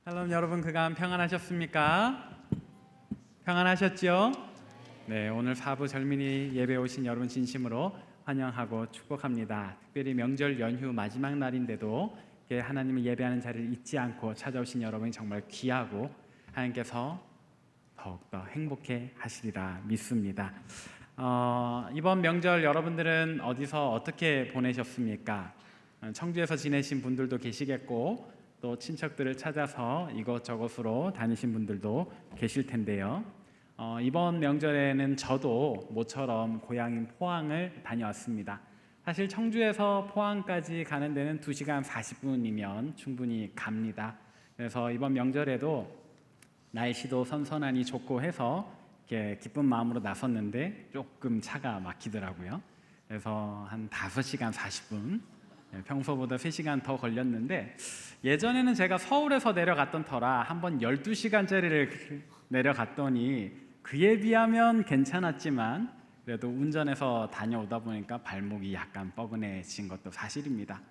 샬롬 여러분, 그간 평안하셨습니까? 평안하셨죠? 네, 오늘 사부 절민이 예배 오신 여러분 진심으로 환영하고 축복합니다. 특별히 명절 연휴 마지막 날인데도 하나님을 예배하는 자리를 잊지 않고 찾아오신 여러분이 정말 귀하고 하나님께서 더욱더 행복해 하시리라 믿습니다. 이번 명절 여러분들은 어디서 어떻게 보내셨습니까? 청주에서 지내신 분들도 계시겠고 또 친척들을 찾아서 이것저것으로 다니신 분들도 계실 텐데요. 이번 명절에는 저도 모처럼 고향인 포항을 다녀왔습니다. 사실 청주에서 포항까지 가는 데는 2시간 40분이면 충분히 갑니다. 그래서 이번 명절에도 날씨도 선선하니 좋고 해서 이렇게 기쁜 마음으로 나섰는데 조금 차가 막히더라고요. 그래서 한 5시간 40분, 평소보다 3시간 더 걸렸는데, 예전에는 제가 서울에서 내려갔던 터라 한번 12시간짜리를 내려갔더니 그에 비하면 괜찮았지만 그래도 운전해서 다녀오다 보니까 발목이 약간 뻐근해진 것도 사실입니다.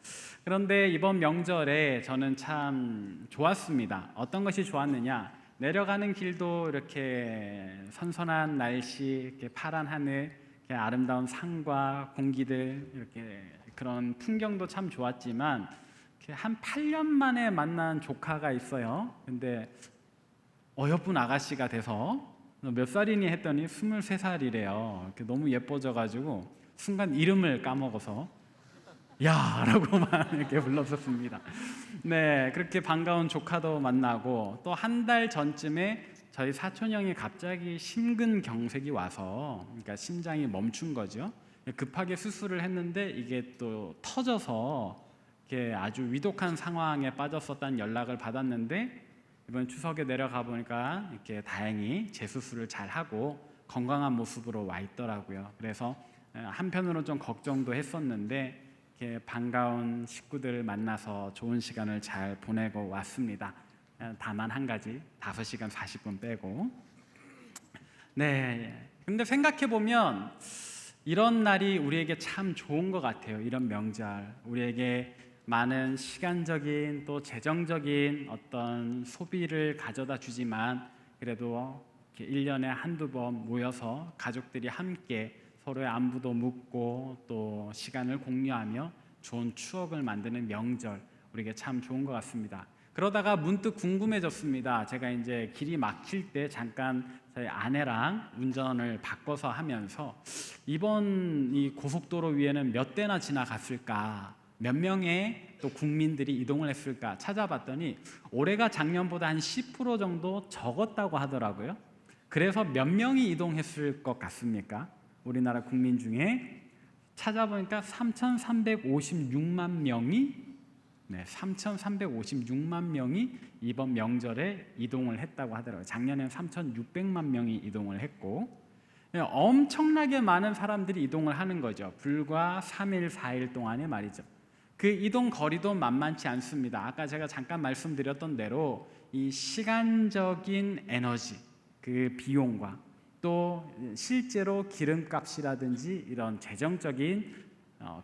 그런데 이번 명절에 저는 참 좋았습니다. 어떤 것이 좋았느냐, 내려가는 길도 이렇게 선선한 날씨, 이렇게 파란 하늘, 이렇게 아름다운 산과 공기들, 이렇게 그런 풍경도 참 좋았지만 한 8년 만에 만난 조카가 있어요. 근데 어여쁜 아가씨가 돼서 몇 살이니 했더니 23살이래요. 너무 예뻐져가지고 순간 이름을 까먹어서 야! 라고만 이렇게 불렀었습니다. 네, 그렇게 반가운 조카도 만나고, 또 한 달 전쯤에 저희 사촌 형이 갑자기 심근경색이 와서, 그러니까 심장이 멈춘 거죠. 급하게 수술을 했는데 이게 또 터져서 이렇게 아주 위독한 상황에 빠졌었다는 연락을 받았는데, 이번 추석에 내려가 보니까 이렇게 다행히 재수술을 잘 하고 건강한 모습으로 와 있더라고요. 그래서 한편으로 좀 걱정도 했었는데 이렇게 반가운 식구들을 만나서 좋은 시간을 잘 보내고 왔습니다. 다만 한 가지, 5시간 40분 빼고. 네, 근데 생각해 보면 이런 날이 우리에게 참 좋은 것 같아요. 이런 명절, 우리에게 많은 시간적인 또 재정적인 어떤 소비를 가져다 주지만, 그래도 1년에 한두 번 모여서 가족들이 함께 서로의 안부도 묻고 또 시간을 공유하며 좋은 추억을 만드는 명절, 우리에게 참 좋은 것 같습니다. 그러다가 문득 궁금해졌습니다. 제가 이제 길이 막힐 때 잠깐 저희 아내랑 운전을 바꿔서 하면서 이번 이 고속도로 위에는 몇 대나 지나갔을까, 몇 명의 또 국민들이 이동을 했을까 찾아봤더니 올해가 작년보다 한 10% 정도 적었다고 하더라고요. 그래서 몇 명이 이동했을 것 같습니까? 우리나라 국민 중에 찾아보니까 3,356만 명이 3,356만 명이 이번 명절에 이동을 했다고 하더라고요. 작년에는 3,600만 명이 이동을 했고, 엄청나게 많은 사람들이 이동을 하는 거죠. 불과 3일, 4일 동안에 말이죠. 그 이동 거리도 만만치 않습니다. 아까 제가 잠깐 말씀드렸던 대로 이 시간적인 에너지, 그 비용과 또 실제로 기름값이라든지 이런 재정적인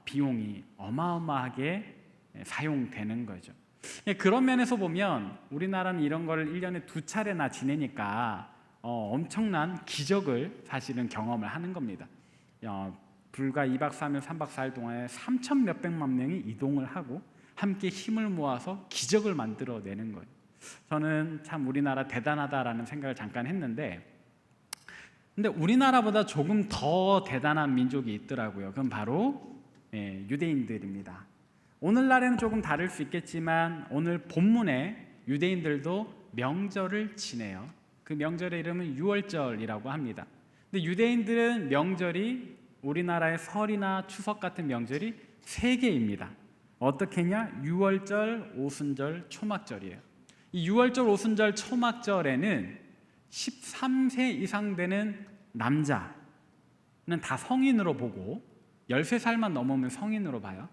비용이 어마어마하게 사용되는 거죠. 그런 면에서 보면 우리나라는 이런 걸 1년에 2차례나 지내니까 엄청난 기적을 사실은 경험을 하는 겁니다. 불과 2박 3일, 3박 4일 동안에 3천 몇백만 명이 이동을 하고 함께 힘을 모아서 기적을 만들어내는 거예요. 저는 참 우리나라 대단하다라는 생각을 잠깐 했는데, 근데 우리나라보다 조금 더 대단한 민족이 있더라고요. 그건 바로 유대인들입니다. 오늘날에는 조금 다를 수 있겠지만 오늘 본문에 유대인들도 명절을 지내요. 그 명절의 이름은 유월절이라고 합니다. 근데 유대인들은 명절이 우리나라의 설이나 추석 같은 명절이 3개입니다. 어떻게냐? 유월절, 오순절, 초막절이에요. 이 유월절, 오순절, 초막절에는 13세 이상 되는 남자는 다 성인으로 보고 13살만 넘으면 성인으로 봐요.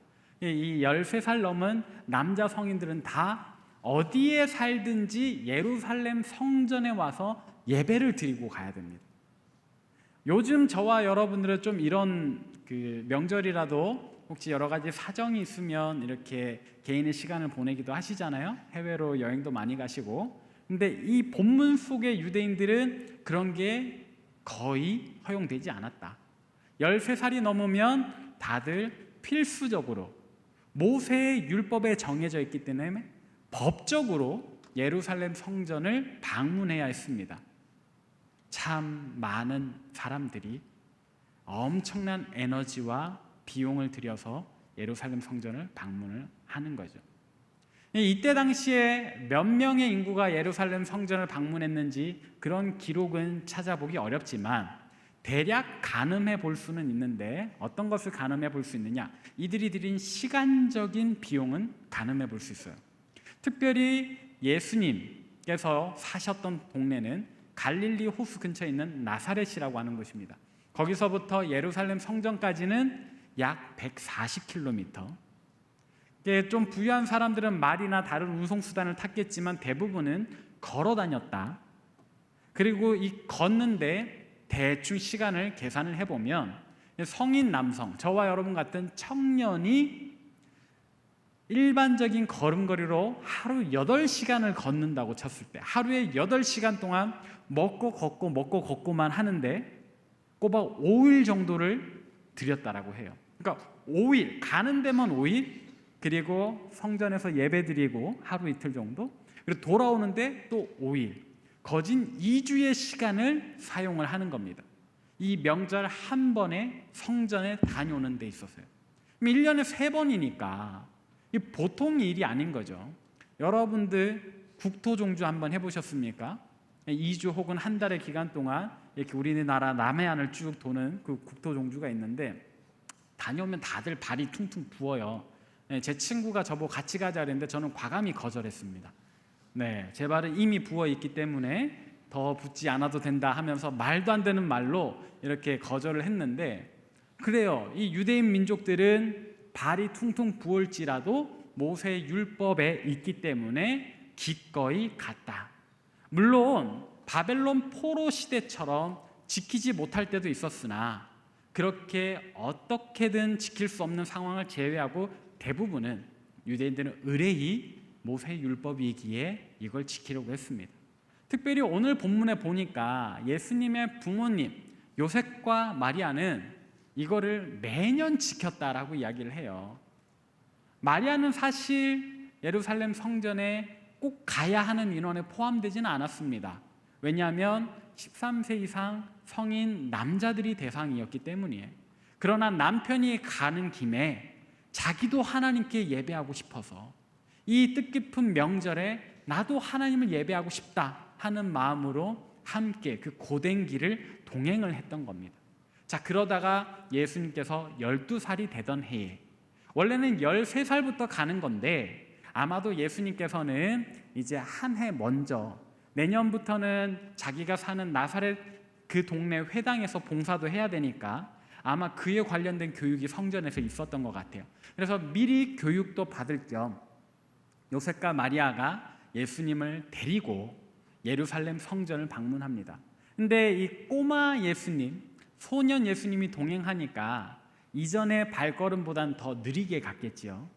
이 13살 넘은 남자 성인들은 다 어디에 살든지 예루살렘 성전에 와서 예배를 드리고 가야 됩니다. 요즘 저와 여러분들은 좀 이런 그 명절이라도 혹시 여러 가지 사정이 있으면 이렇게 개인의 시간을 보내기도 하시잖아요. 해외로 여행도 많이 가시고. 근데 이 본문 속의 유대인들은 그런 게 거의 허용되지 않았다. 13살이 넘으면 다들 필수적으로 모세의 율법에 정해져 있기 때문에 법적으로 예루살렘 성전을 방문해야 했습니다. 참 많은 사람들이 엄청난 에너지와 비용을 들여서 예루살렘 성전을 방문을 하는 거죠. 이때 당시에 몇 명의 인구가 예루살렘 성전을 방문했는지 그런 기록은 찾아보기 어렵지만 대략 가늠해 볼 수는 있는데, 어떤 것을 가늠해 볼 수 있느냐? 이들이 들인 시간적인 비용은 가늠해 볼 수 있어요. 특별히 예수님께서 사셨던 동네는 갈릴리 호수 근처에 있는 나사렛이라고 하는 곳입니다. 거기서부터 예루살렘 성전까지는 약 140km. 좀 부유한 사람들은 말이나 다른 운송수단을 탔겠지만 대부분은 걸어 다녔다. 그리고 이 걷는데 대충 시간을 계산을 해보면 성인 남성, 저와 여러분 같은 청년이 일반적인 걸음걸이로 하루 8시간을 걷는다고 쳤을 때 하루에 8시간 동안 먹고 걷고만 하는데 꼬박 5일 정도를 들였다라고 해요. 그러니까 5일, 가는 데만 5일, 그리고 성전에서 예배드리고 하루 이틀 정도, 그리고 돌아오는데 또 5일, 거진 2주의 시간을 사용을 하는 겁니다. 이 명절 한 번에 성전에 다녀오는 데 있었어요. 1년에 3번이니까 보통 일이 아닌 거죠. 여러분들 국토종주 한번 해보셨습니까? 2주 혹은 한 달의 기간 동안 이렇게 우리나라 남해안을 쭉 도는 그 국토종주가 있는데, 다녀오면 다들 발이 퉁퉁 부어요. 제 친구가 저보고 같이 가자 그랬는데 저는 과감히 거절했습니다. 제 발은 이미 부어 있기 때문에 더 붓지 않아도 된다 하면서 말도 안 되는 말로 이렇게 거절을 했는데, 그래요. 이 유대인 민족들은 발이 퉁퉁 부을지라도 모세의 율법에 있기 때문에 기꺼이 갔다. 물론 바벨론 포로 시대처럼 지키지 못할 때도 있었으나 그렇게 어떻게든 지킬 수 없는 상황을 제외하고 대부분은 유대인들은 의뢰히 모세의 율법이기에 이걸 지키려고 했습니다. 특별히 오늘 본문에 보니까 예수님의 부모님 요셉과 마리아는 이거를 매년 지켰다라고 이야기를 해요. 마리아는 사실 예루살렘 성전에 꼭 가야 하는 인원에 포함되지는 않았습니다. 왜냐하면 13세 이상 성인 남자들이 대상이었기 때문이에요. 그러나 남편이 가는 김에 자기도 하나님께 예배하고 싶어서 이 뜻깊은 명절에 나도 하나님을 예배하고 싶다 하는 마음으로 함께 그 고된 길을 동행을 했던 겁니다. 자, 그러다가 예수님께서 12살이 되던 해에, 원래는 13살부터 가는 건데 아마도 예수님께서는 이제 한 해 먼저, 내년부터는 자기가 사는 나사렛 그 동네 회당에서 봉사도 해야 되니까 아마 그에 관련된 교육이 성전에서 있었던 것 같아요. 그래서 미리 교육도 받을 겸 요셉과 마리아가 예수님을 데리고 예루살렘 성전을 방문합니다. 근데 이 꼬마 예수님, 소년 예수님이 동행하니까 이전의 발걸음보단 더 느리게 갔겠지요.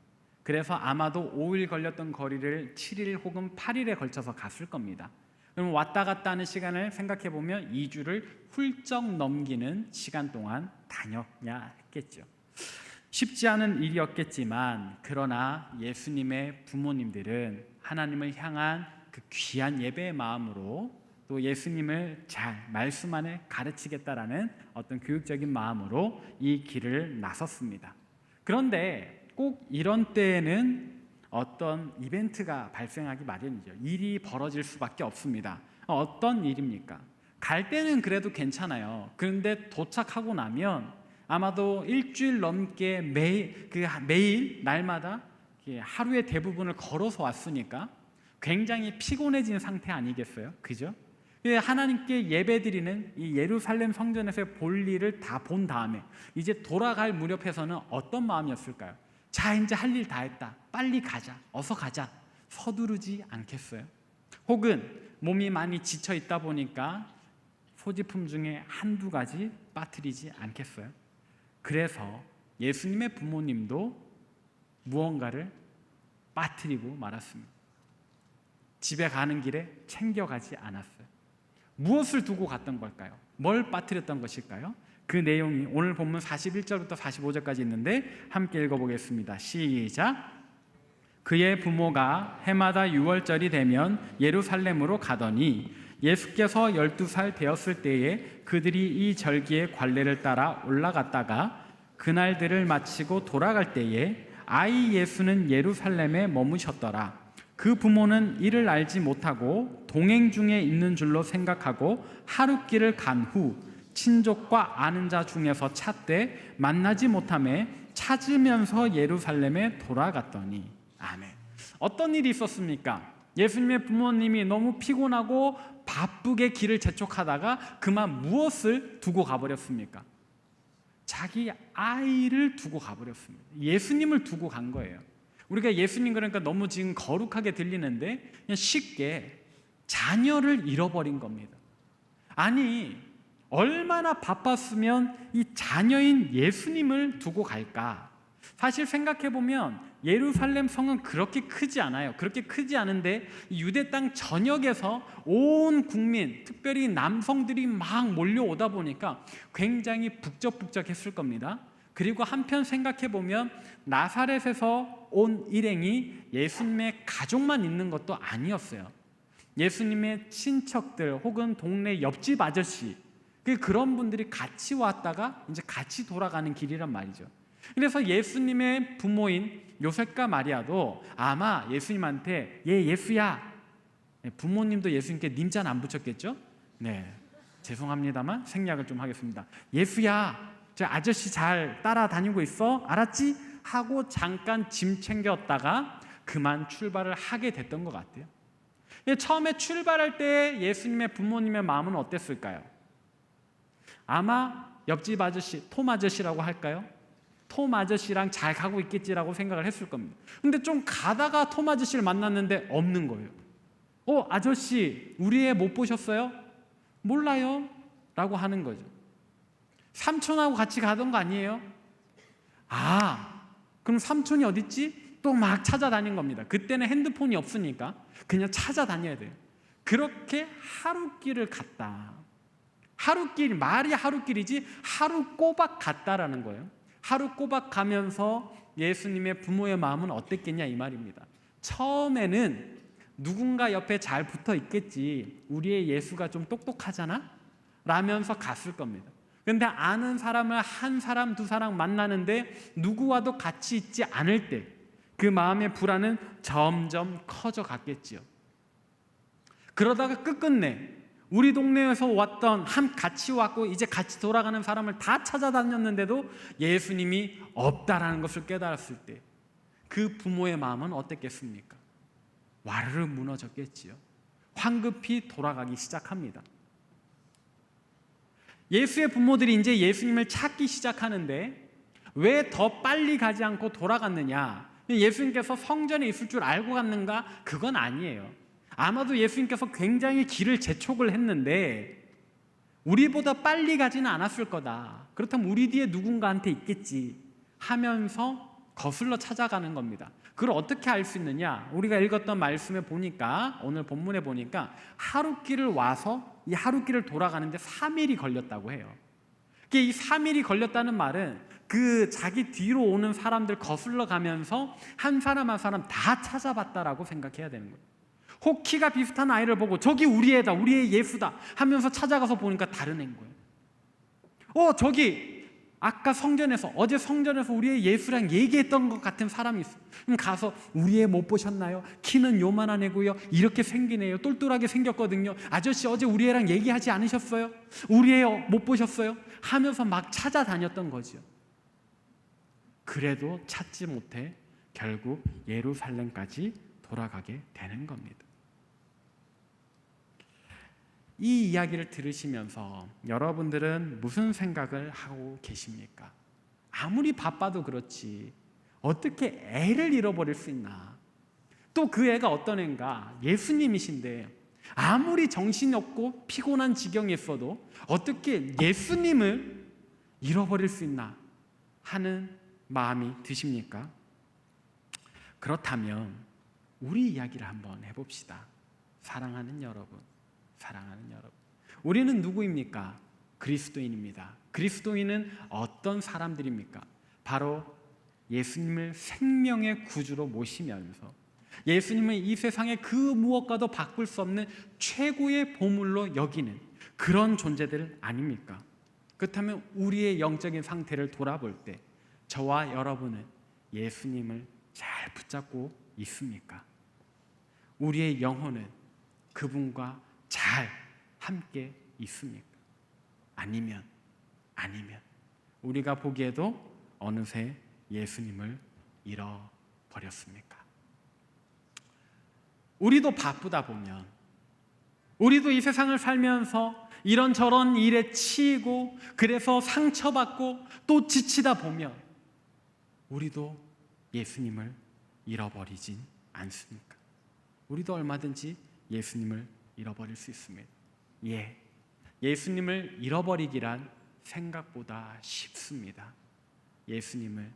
그래서 아마도 5일 걸렸던 거리를 7일 혹은 8일에 걸쳐서 갔을 겁니다. 그럼 왔다 갔다 하는 시간을 생각해 보면 2주를 훌쩍 넘기는 시간 동안 다녔냐 했겠죠. 쉽지 않은 일이었겠지만, 그러나 예수님의 부모님들은 하나님을 향한 그 귀한 예배의 마음으로, 또 예수님을 잘 말씀 안에 가르치겠다라는 어떤 교육적인 마음으로 이 길을 나섰습니다. 그런데 꼭 이런 때에는 어떤 이벤트가 발생하기 마련이죠. 일이 벌어질 수밖에 없습니다. 어떤 일입니까? 갈 때는 그래도 괜찮아요. 그런데 도착하고 나면 아마도 일주일 넘게 매일 날마다 하루의 대부분을 걸어서 왔으니까 굉장히 피곤해진 상태 아니겠어요? 그죠? 하나님께 예배드리는 이 예루살렘 성전에서의 볼일을 다 본 다음에 이제 돌아갈 무렵에서는 어떤 마음이었을까요? 자, 이제 할 일 다 했다. 빨리 가자. 어서 가자. 서두르지 않겠어요? 혹은 몸이 많이 지쳐 있다 보니까 소지품 중에 한두 가지 빠뜨리지 않겠어요? 그래서 예수님의 부모님도 무언가를 빠뜨리고 말았습니다. 집에 가는 길에 챙겨가지 않았어요. 무엇을 두고 갔던 걸까요? 뭘 빠뜨렸던 것일까요? 그 내용이 오늘 본문 41절부터 45절까지 있는데 함께 읽어보겠습니다. 시작. 그의 부모가 해마다 6월절이 되면 예루살렘으로 가더니 예수께서 12살 되었을 때에 그들이 이 절기의 관례를 따라 올라갔다가 그날들을 마치고 돌아갈 때에 아이 예수는 예루살렘에 머무셨더라. 그 부모는 이를 알지 못하고 동행 중에 있는 줄로 생각하고 하룻길을 간 후 친족과 아는 자 중에서 찾되 만나지 못하매 찾으면서 예루살렘에 돌아갔더니. 아멘. 어떤 일이 있었습니까? 예수님의 부모님이 너무 피곤하고 바쁘게 길을 재촉하다가 그만 무엇을 두고 가버렸습니까? 자기 아이를 두고 가버렸습니다. 예수님을 두고 간 거예요. 우리가 예수님 그러니까 너무 지금 거룩하게 들리는데 그냥 쉽게 자녀를 잃어버린 겁니다. 아니, 얼마나 바빴으면 이 자녀인 예수님을 두고 갈까? 사실 생각해보면 예루살렘 성은 그렇게 크지 않아요. 그렇게 크지 않은데 유대 땅 전역에서 온 국민, 특별히 남성들이 막 몰려오다 보니까 굉장히 북적북적했을 겁니다. 그리고 한편 생각해보면 나사렛에서 온 일행이 예수님의 가족만 있는 것도 아니었어요. 예수님의 친척들 혹은 동네 옆집 아저씨, 그런 분들이 같이 왔다가 이제 같이 돌아가는 길이란 말이죠. 그래서 예수님의 부모인 요셉과 마리아도 아마 예수님한테 예수야, 부모님도 예수님께 님자는 안 붙였겠죠? 네, 죄송합니다만 생략을 좀 하겠습니다. 예수야, 저 아저씨 잘 따라다니고 있어? 알았지? 하고 잠깐 짐 챙겼다가 그만 출발을 하게 됐던 것 같아요. 처음에 출발할 때 예수님의 부모님의 마음은 어땠을까요? 아마 옆집 아저씨, 톰 아저씨라고 할까요? 톰 아저씨랑 잘 가고 있겠지라고 생각을 했을 겁니다. 근데 좀 가다가 톰 아저씨를 만났는데 없는 거예요. 아저씨, 우리 애 못 보셨어요? 몰라요 라고 하는 거죠. 삼촌하고 같이 가던 거 아니에요? 그럼 삼촌이 어딨지? 또 막 찾아다닌 겁니다. 그때는 핸드폰이 없으니까 그냥 찾아다녀야 돼요. 그렇게 하루길을 갔다. 하루길, 말이 하루길이지 하루 꼬박 갔다라는 거예요. 하루 꼬박 가면서 예수님의 부모의 마음은 어땠겠냐 이 말입니다. 처음에는 누군가 옆에 잘 붙어 있겠지, 우리의 예수가 좀 똑똑하잖아? 라면서 갔을 겁니다. 근데 아는 사람을 한 사람 두 사람 만나는데 누구와도 같이 있지 않을 때 그 마음의 불안은 점점 커져 갔겠지요. 그러다가 끝끝내 우리 동네에서 왔던 같이 왔고 이제 같이 돌아가는 사람을 다 찾아다녔는데도 예수님이 없다라는 것을 깨달았을 때 그 부모의 마음은 어땠겠습니까? 와르르 무너졌겠지요. 황급히 돌아가기 시작합니다. 예수의 부모들이 이제 예수님을 찾기 시작하는데 왜 더 빨리 가지 않고 돌아갔느냐? 예수님께서 성전에 있을 줄 알고 갔는가? 그건 아니에요. 아마도 예수님께서 굉장히 길을 재촉을 했는데 우리보다 빨리 가지는 않았을 거다. 그렇다면 우리 뒤에 누군가한테 있겠지 하면서 거슬러 찾아가는 겁니다. 그걸 어떻게 알 수 있느냐? 우리가 읽었던 말씀에 보니까, 오늘 본문에 보니까 하룻길을 와서 이 하룻길을 돌아가는데 3일이 걸렸다고 해요. 이 3일이 걸렸다는 말은 그 자기 뒤로 오는 사람들 거슬러 가면서 한 사람 한 사람 다 찾아봤다라고 생각해야 되는 거예요. 혹 키가 비슷한 아이를 보고 저기 우리 애다, 우리 애 예수다 하면서 찾아가서 보니까 다른 애인 거예요. 저기 아까 성전에서, 어제 성전에서 우리의 예수랑 얘기했던 것 같은 사람이 있어. 그럼 가서 우리 애 못 보셨나요? 키는 요만한 애고요, 이렇게 생긴 애요, 똘똘하게 생겼거든요. 아저씨 어제 우리 애랑 얘기하지 않으셨어요? 우리 애 못 보셨어요? 하면서 막 찾아다녔던 거죠. 그래도 찾지 못해 결국 예루살렘까지 돌아가게 되는 겁니다. 이 이야기를 들으시면서 여러분들은 무슨 생각을 하고 계십니까? 아무리 바빠도 그렇지 어떻게 애를 잃어버릴 수 있나? 또 그 애가 어떤 애인가? 예수님이신데 아무리 정신이 없고 피곤한 지경에 있어도 어떻게 예수님을 잃어버릴 수 있나 하는 마음이 드십니까? 그렇다면 우리 이야기를 한번 해봅시다. 사랑하는 여러분, 사랑하는 여러분, 우리는 누구입니까? 그리스도인입니다. 그리스도인은 어떤 사람들입니까? 바로 예수님을 생명의 구주로 모시면서 예수님을 이 세상의 그 무엇과도 바꿀 수 없는 최고의 보물로 여기는 그런 존재들 아닙니까? 그렇다면 우리의 영적인 상태를 돌아볼 때 저와 여러분은 예수님을 잘 붙잡고 있습니까? 우리의 영혼은 그분과 잘 함께 있습니까? 아니면 우리가 보기에도 어느새 예수님을 잃어버렸습니까? 우리도 바쁘다 보면, 우리도 이 세상을 살면서 이런저런 일에 치이고 그래서 상처받고 또 지치다 보면 우리도 예수님을 잃어버리진 않습니까? 우리도 얼마든지 예수님을 잃어버릴 수 있습니다. 예수님을 잃어버리기란 생각보다 쉽습니다. 예수님을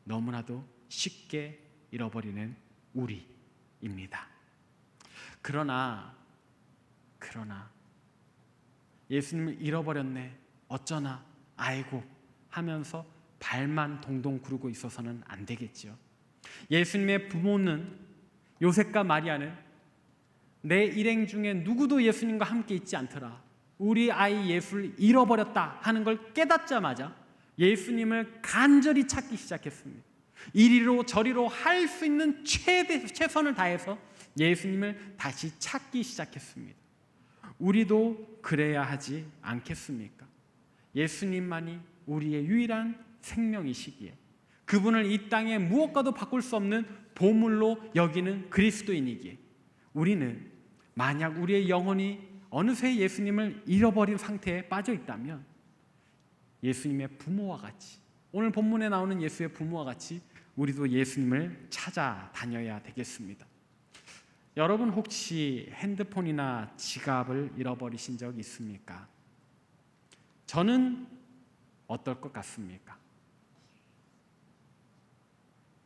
너무나도 쉽게 잃어버리는 우리입니다. 그러나 예수님을 잃어버렸네, 어쩌나, 아이고 하면서 발만 동동 구르고 있어서는 안 되겠죠. 예수님의 부모는, 요셉과 마리아는 내 일행 중에 누구도 예수님과 함께 있지 않더라, 우리 아이 예수를 잃어버렸다 하는 걸 깨닫자마자 예수님을 간절히 찾기 시작했습니다. 이리로 저리로 할 수 있는 최선을 다해서 예수님을 다시 찾기 시작했습니다. 우리도 그래야 하지 않겠습니까? 예수님만이 우리의 유일한 생명이시기에, 그분을 이 땅에 무엇과도 바꿀 수 없는 보물로 여기는 그리스도인이기에, 우리는 만약 우리의 영혼이 어느새 예수님을 잃어버린 상태에 빠져 있다면 예수님의 부모와 같이, 오늘 본문에 나오는 예수의 부모와 같이 우리도 예수님을 찾아다녀야 되겠습니다. 여러분 혹시 핸드폰이나 지갑을 잃어버리신 적 있습니까? 저는 어떨 것 같습니까?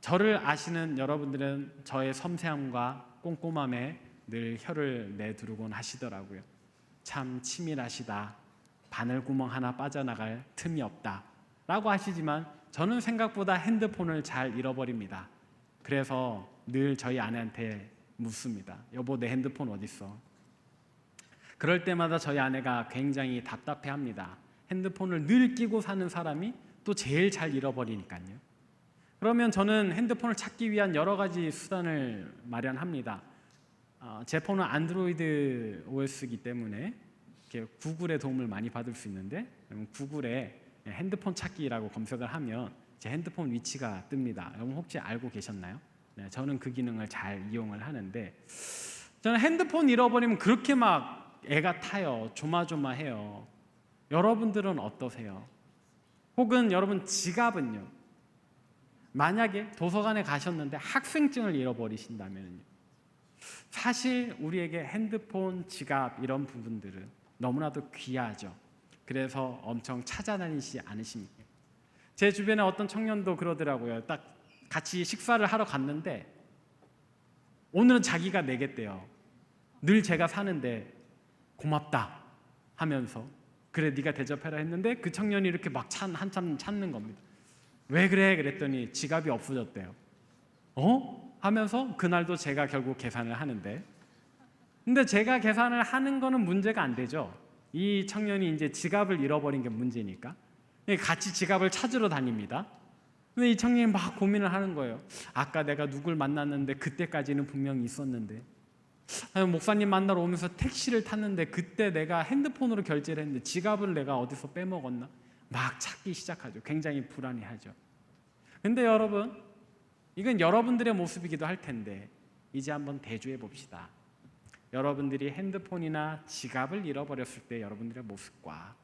저를 아시는 여러분들은 저의 섬세함과 꼼꼼함에 늘 혀를 내두르곤 하시더라고요. 참 치밀하시다, 바늘구멍 하나 빠져나갈 틈이 없다 라고 하시지만 저는 생각보다 핸드폰을 잘 잃어버립니다. 그래서 늘 저희 아내한테 묻습니다. 여보, 내 핸드폰 어딨어? 그럴 때마다 저희 아내가 굉장히 답답해합니다. 핸드폰을 늘 끼고 사는 사람이 또 제일 잘 잃어버리니까요. 그러면 저는 핸드폰을 찾기 위한 여러 가지 수단을 마련합니다. 제 폰은 안드로이드 OS이기 때문에 이렇게 구글의 도움을 많이 받을 수 있는데, 구글에 핸드폰 찾기라고 검색을 하면 제 핸드폰 위치가 뜹니다. 여러분 혹시 알고 계셨나요? 네, 저는 그 기능을 잘 이용을 하는데, 저는 핸드폰 잃어버리면 그렇게 막 애가 타요. 조마조마해요. 여러분들은 어떠세요? 혹은 여러분 지갑은요? 만약에 도서관에 가셨는데 학생증을 잃어버리신다면요, 사실 우리에게 핸드폰, 지갑 이런 부분들은 너무나도 귀하죠. 그래서 엄청 찾아다니시지 않으십니까? 제 주변에 어떤 청년도 그러더라고요. 딱 같이 식사를 하러 갔는데 오늘은 자기가 내겠대요. 늘 제가 사는데 고맙다 하면서 그래 네가 대접해라 했는데 그 청년이 이렇게 막 한참 찾는 겁니다. 왜 그래? 그랬더니 지갑이 없어졌대요. 하면서 그날도 제가 결국 계산을 하는데, 근데 제가 계산을 하는 거는 문제가 안 되죠. 이 청년이 이제 지갑을 잃어버린 게 문제니까 같이 지갑을 찾으러 다닙니다. 근데 이 청년이 막 고민을 하는 거예요. 아까 내가 누굴 만났는데 그때까지는 분명히 있었는데, 목사님 만나러 오면서 택시를 탔는데 그때 내가 핸드폰으로 결제를 했는데 지갑을 내가 어디서 빼먹었나? 막 찾기 시작하죠. 굉장히 불안해하죠. 근데 여러분, 이건 여러분들의 모습이기도 할 텐데 이제 한번 대조해 봅시다. 여러분들이 핸드폰이나 지갑을 잃어버렸을 때 여러분들의 모습과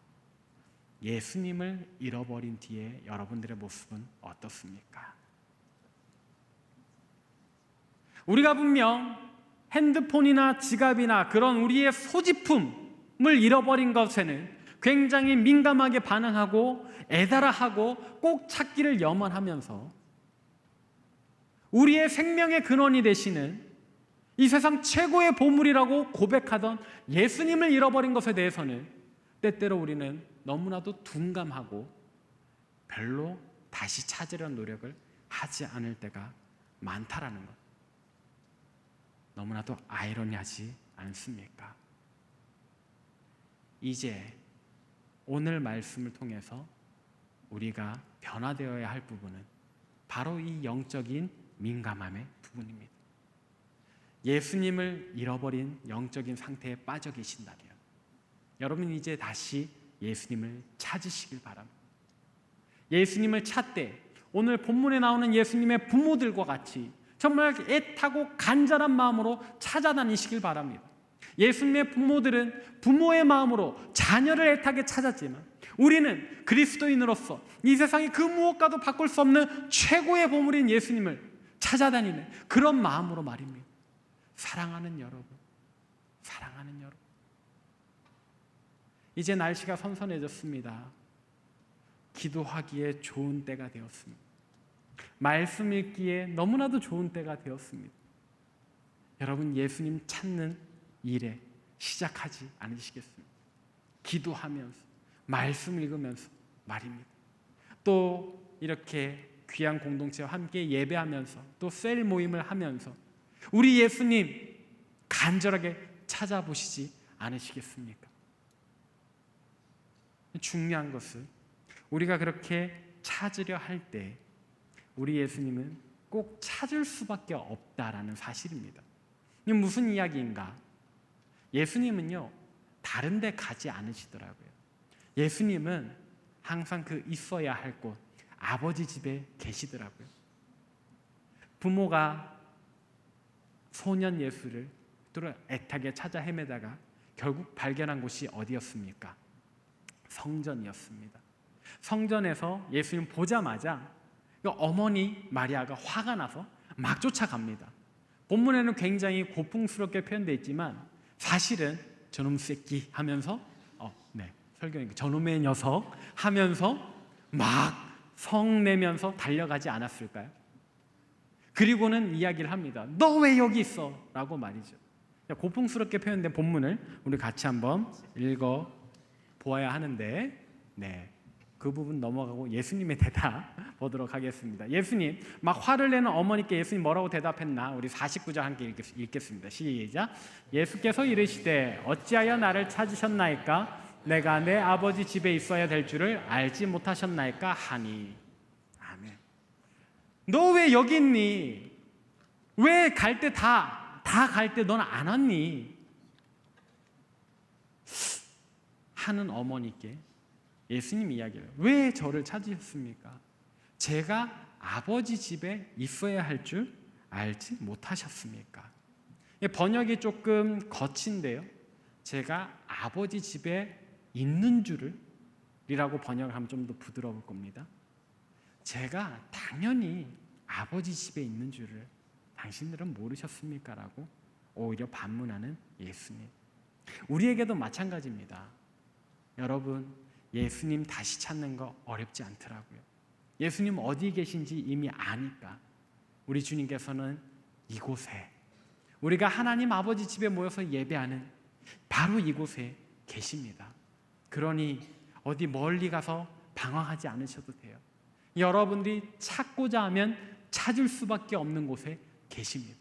예수님을 잃어버린 뒤에 여러분들의 모습은 어떻습니까? 우리가 분명 핸드폰이나 지갑이나 그런 우리의 소지품을 잃어버린 것에는 굉장히 민감하게 반응하고 애달아하고 꼭 찾기를 염원하면서 우리의 생명의 근원이 되시는 이 세상 최고의 보물이라고 고백하던 예수님을 잃어버린 것에 대해서는 때때로 우리는 너무나도 둔감하고 별로 다시 찾으려는 노력을 하지 않을 때가 많다라는 것. 너무나도 아이러니하지 않습니까? 이제 오늘 말씀을 통해서 우리가 변화되어야 할 부분은 바로 이 영적인 민감함의 부분입니다. 예수님을 잃어버린 영적인 상태에 빠져 계신다면 여러분 이제 다시 예수님을 찾으시길 바랍니다. 예수님을 찾되 오늘 본문에 나오는 예수님의 부모들과 같이 정말 애타고 간절한 마음으로 찾아다니시길 바랍니다. 예수님의 부모들은 부모의 마음으로 자녀를 애타게 찾았지만 우리는 그리스도인으로서 이 세상의 그 무엇과도 바꿀 수 없는 최고의 보물인 예수님을 찾아다니는 그런 마음으로 말입니다. 사랑하는 여러분, 사랑하는 여러분, 이제 날씨가 선선해졌습니다. 기도하기에 좋은 때가 되었습니다. 말씀 읽기에 너무나도 좋은 때가 되었습니다. 여러분 예수님 찾는 일에 시작하지 않으시겠습니까? 기도하면서 말씀 읽으면서 말입니다. 또 이렇게 귀한 공동체와 함께 예배하면서 또 셀 모임을 하면서 우리 예수님 간절하게 찾아보시지 않으시겠습니까? 중요한 것은 우리가 그렇게 찾으려 할 때 우리 예수님은 꼭 찾을 수밖에 없다라는 사실입니다. 이게 무슨 이야기인가? 예수님은요 다른 데 가지 않으시더라고요. 예수님은 항상 그 있어야 할 곳 아버지 집에 계시더라고요. 부모가 소년 예수를 애타게 찾아 헤매다가 결국 발견한 곳이 어디였습니까? 성전이었습니다. 성전에서 예수님 보자마자 어머니 마리아가 화가 나서 막 쫓아갑니다. 본문에는 굉장히 고풍스럽게 표현되어 있지만 사실은 저놈 새끼 하면서 설교니까 저놈의 녀석 하면서 막 성내면서 달려가지 않았을까요? 그리고는 이야기를 합니다. 너 왜 여기 있어? 라고 말이죠. 고풍스럽게 표현된 본문을 우리 같이 한번 읽어 보아야 하는데 그 부분 넘어가고 예수님의 대답 보도록 하겠습니다. 예수님 막 화를 내는 어머니께 예수님 뭐라고 대답했나? 우리 49절 함께 읽겠습니다. 시작. 예수께서 이르시되 어찌하여 나를 찾으셨나이까? 내가 내 아버지 집에 있어야 될 줄을 알지 못하셨나이까 하니. 아멘. 너 왜 여기 있니? 왜 갈 때 다 갈 때 넌 안 왔니? 하는 어머니께 예수님 이야기를 왜 저를 찾으셨습니까? 제가 아버지 집에 있어야 할 줄 알지 못하셨습니까? 번역이 조금 거친데요. 제가 아버지 집에 있는 줄을 이라고 번역을 하면 좀 더 부드러울 겁니다. 제가 당연히 아버지 집에 있는 줄을 당신들은 모르셨습니까? 라고 오히려 반문하는 예수님. 우리에게도 마찬가지입니다. 여러분 예수님 다시 찾는 거 어렵지 않더라고요. 예수님 어디 계신지 이미 아니까 우리 주님께서는 이곳에 우리가 하나님 아버지 집에 모여서 예배하는 바로 이곳에 계십니다. 그러니 어디 멀리 가서 방황하지 않으셔도 돼요. 여러분들이 찾고자 하면 찾을 수밖에 없는 곳에 계십니다.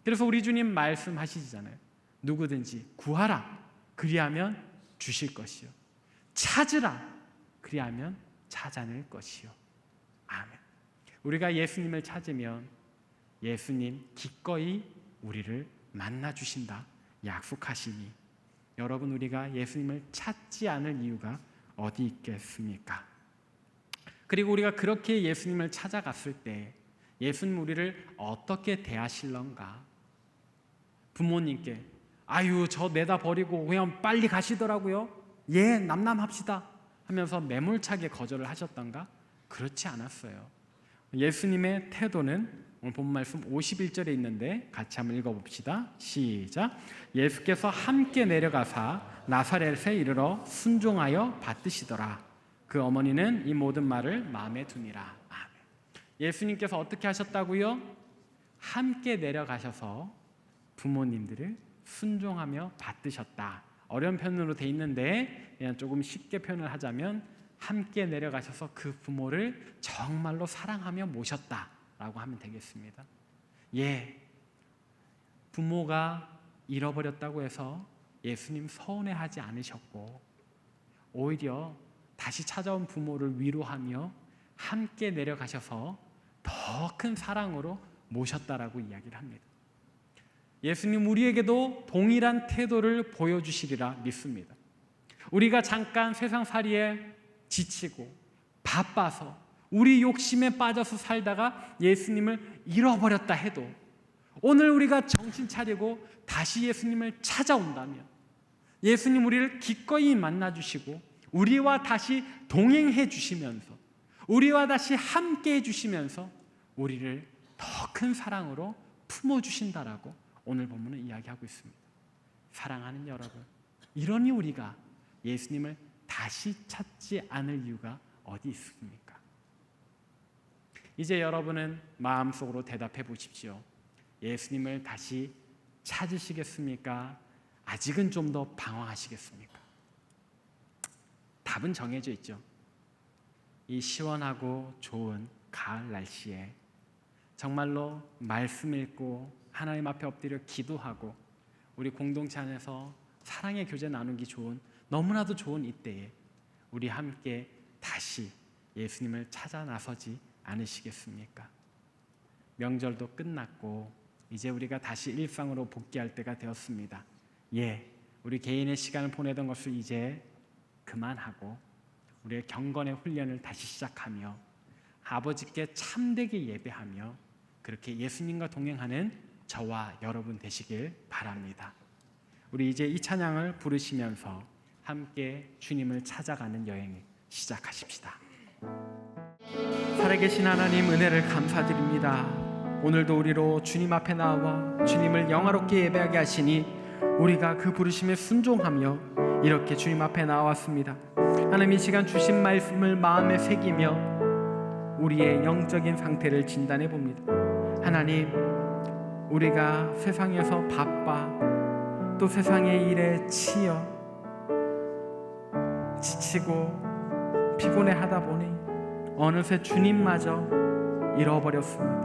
그래서 우리 주님 말씀하시잖아요. 누구든지 구하라 그리하면 주실 것이요 찾으라 그리하면 찾아낼 것이요. 아멘. 우리가 예수님을 찾으면 예수님 기꺼이 우리를 만나 주신다 약속하시니 여러분 우리가 예수님을 찾지 않을 이유가 어디 있겠습니까? 그리고 우리가 그렇게 예수님을 찾아갔을 때 예수님 우리를 어떻게 대하실런가? 부모님께 아유 저 내다 버리고 그냥 빨리 가시더라고요. 예 남남합시다 하면서 매몰차게 거절을 하셨던가? 그렇지 않았어요. 예수님의 태도는 오늘 본 말씀 51절에 있는데 같이 한번 읽어봅시다. 시작. 예수께서 함께 내려가사 나사렛에 이르러 순종하여 받드시더라. 그 어머니는 이 모든 말을 마음에 두니라. 아멘. 예수님께서 어떻게 하셨다고요? 함께 내려가셔서 부모님들을 순종하며 받드셨다. 어려운 표현으로 돼 있는데 그냥 조금 쉽게 표현을 하자면 함께 내려가셔서 그 부모를 정말로 사랑하며 모셨다라고 하면 되겠습니다. 예, 부모가 잃어버렸다고 해서 예수님 서운해하지 않으셨고 오히려 다시 찾아온 부모를 위로하며 함께 내려가셔서 더 큰 사랑으로 모셨다라고 이야기를 합니다. 예수님 우리에게도 동일한 태도를 보여주시리라 믿습니다. 우리가 잠깐 세상살이에 지치고 바빠서 우리 욕심에 빠져서 살다가 예수님을 잃어버렸다 해도 오늘 우리가 정신 차리고 다시 예수님을 찾아온다면 예수님 우리를 기꺼이 만나주시고 우리와 다시 동행해 주시면서 우리와 다시 함께 해주시면서 우리를 더 큰 사랑으로 품어주신다라고 오늘 본문은 이야기하고 있습니다. 사랑하는 여러분, 이러니 우리가 예수님을 다시 찾지 않을 이유가 어디 있습니까? 이제 여러분은 마음속으로 대답해 보십시오. 예수님을 다시 찾으시겠습니까? 아직은 좀 더 방황하시겠습니까? 답은 정해져 있죠. 이 시원하고 좋은 가을 날씨에 정말로 말씀 읽고 하나님 앞에 엎드려 기도하고 우리 공동체 안에서 사랑의 교제 나누기 좋은 너무나도 좋은 이때에 우리 함께 다시 예수님을 찾아 나서지 않으시겠습니까? 명절도 끝났고 이제 우리가 다시 일상으로 복귀할 때가 되었습니다. 예, 우리 개인의 시간을 보내던 것을 이제 그만하고 우리의 경건의 훈련을 다시 시작하며 아버지께 참되게 예배하며 그렇게 예수님과 동행하는 저와 여러분 되시길 바랍니다. 우리 이제 이 찬양을 부르시면서 함께 주님을 찾아가는 여행을 시작하십시다. 살아계신 하나님 은혜를 감사드립니다. 오늘도 우리로 주님 앞에 나와 주님을 영화롭게 예배하게 하시니 우리가 그 부르심에 순종하며 이렇게 주님 앞에 나왔습니다. 하나님 이 시간 주신 말씀을 마음에 새기며 우리의 영적인 상태를 진단해 봅니다. 하나님, 우리가 세상에서 바빠 또 세상의 일에 치여 지치고 피곤해하다 보니 어느새 주님마저 잃어버렸습니다.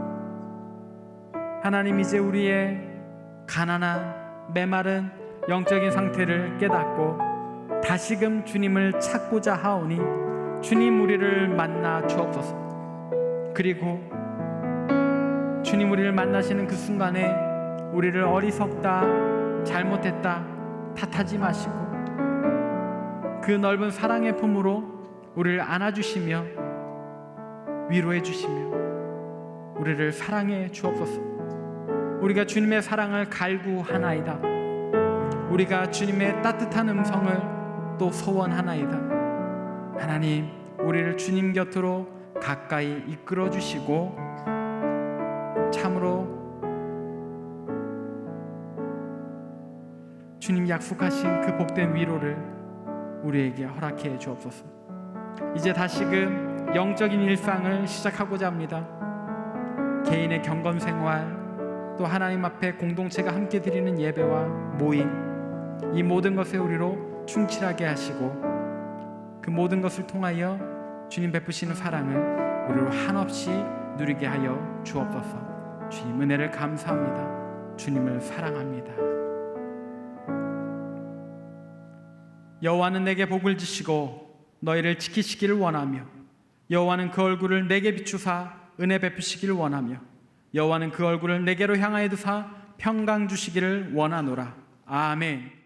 하나님, 이제 우리의 가난한 메마른 영적인 상태를 깨닫고 다시금 주님을 찾고자 하오니 주님 우리를 만나 주옵소서. 그리고 주님 우리를 만나시는 그 순간에 우리를 어리석다, 잘못했다 탓하지 마시고 그 넓은 사랑의 품으로 우리를 안아주시며 위로해 주시며 우리를 사랑해 주옵소서. 우리가 주님의 사랑을 갈구하나이다. 우리가 주님의 따뜻한 음성을 또 소원하나이다. 하나님, 우리를 주님 곁으로 가까이 이끌어 주시고 참으로 주님 약속하신 그 복된 위로를 우리에게 허락해 주옵소서. 이제 다시금 영적인 일상을 시작하고자 합니다. 개인의 경건 생활 또 하나님 앞에 공동체가 함께 드리는 예배와 모임, 이 모든 것에 우리로 충실하게 하시고 그 모든 것을 통하여 주님 베푸시는 사랑을 우리로 한없이 누리게 하여 주옵소서. 주님 은혜를 감사합니다. 주님을 사랑합니다. 여호와는 내게 복을 주시고 너희를 지키시기를 원하며 여호와는 그 얼굴을 내게 비추사 은혜 베푸시기를 원하며 여호와는 그 얼굴을 내게로 향하여 두사 평강 주시기를 원하노라. 아멘.